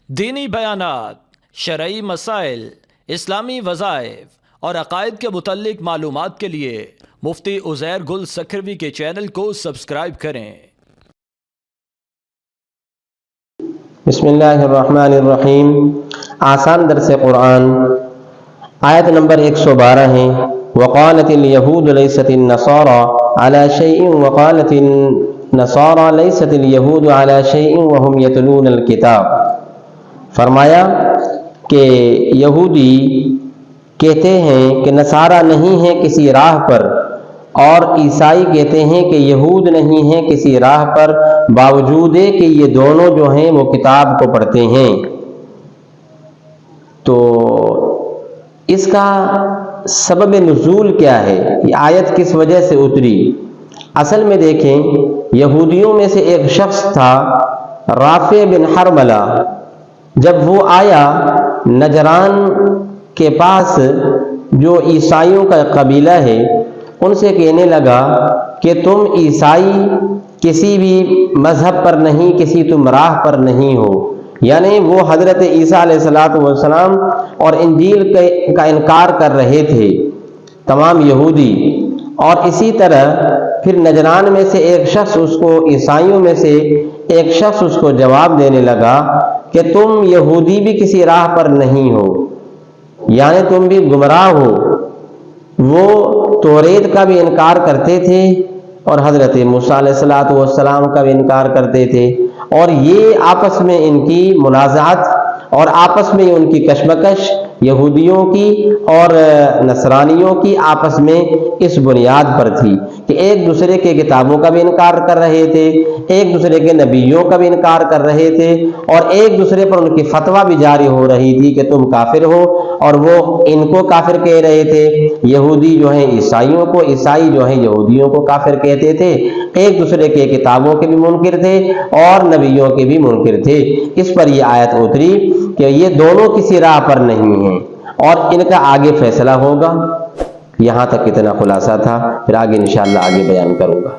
دینی بیانات، شرعی مسائل، اسلامی وظائف اور عقائد کے متعلق معلومات کے لیے مفتی عزیر گل سکھروی کے چینل کو سبسکرائب کریں۔ بسم اللہ الرحمن الرحیم۔ آسان درس قرآن، آیت نمبر 112 ہے۔ وقالت اليہود لیست النصارى على شيء وقالت النصارى لیست اليہود على شيء وهم يتلون الكتاب۔ فرمایا کہ یہودی کہتے ہیں کہ نصارہ نہیں ہیں کسی راہ پر، اور عیسائی کہتے ہیں کہ یہود نہیں ہیں کسی راہ پر، باوجود کہ یہ دونوں جو ہیں وہ کتاب کو پڑھتے ہیں۔ تو اس کا سبب نزول کیا ہے؟ یہ آیت کس وجہ سے اتری؟ اصل میں دیکھیں، یہودیوں میں سے ایک شخص تھا رافع بن حرملہ۔ جب وہ آیا نجران کے پاس جو عیسائیوں کا قبیلہ ہے، ان سے کہنے لگا کہ تم عیسائی کسی بھی مذہب پر نہیں، کسی تم راہ پر نہیں ہو، یعنی وہ حضرت عیسیٰ علیہ السلام اور انجیل کا انکار کر رہے تھے تمام یہودی۔ اور اسی طرح پھر نجران میں سے ایک شخص اس کو، عیسائیوں میں سے ایک شخص اس کو جواب دینے لگا کہ تم یہودی بھی کسی راہ پر نہیں ہو، یعنی تم بھی گمراہ ہو۔ وہ توریت کا بھی انکار کرتے تھے اور حضرت موسیٰ علیہ السلام کا بھی انکار کرتے تھے، اور یہ آپس میں ان کی منازعت اور آپس میں ان کی کشمکش یہودیوں کی اور نصرانیوں کی آپس میں اس بنیاد پر تھی کہ ایک دوسرے کے کتابوں کا بھی انکار کر رہے تھے، ایک دوسرے کے نبیوں کا بھی انکار کر رہے تھے، اور ایک دوسرے پر ان کی فتویٰ بھی جاری ہو رہی تھی کہ تم کافر ہو، اور وہ ان کو کافر کہہ رہے تھے، یہودی جو ہیں عیسائیوں کو، عیسائی جو ہیں یہودیوں کو کافر کہتے تھے، ایک دوسرے کے کتابوں کے بھی منکر تھے اور نبیوں کے بھی منکر تھے۔ اس پر یہ آیت اتری کہ یہ دونوں کسی راہ پر نہیں ہیں اور ان کا آگے فیصلہ ہوگا۔ یہاں تک اتنا خلاصہ تھا، پھر آگے انشاءاللہ آگے بیان کروں گا۔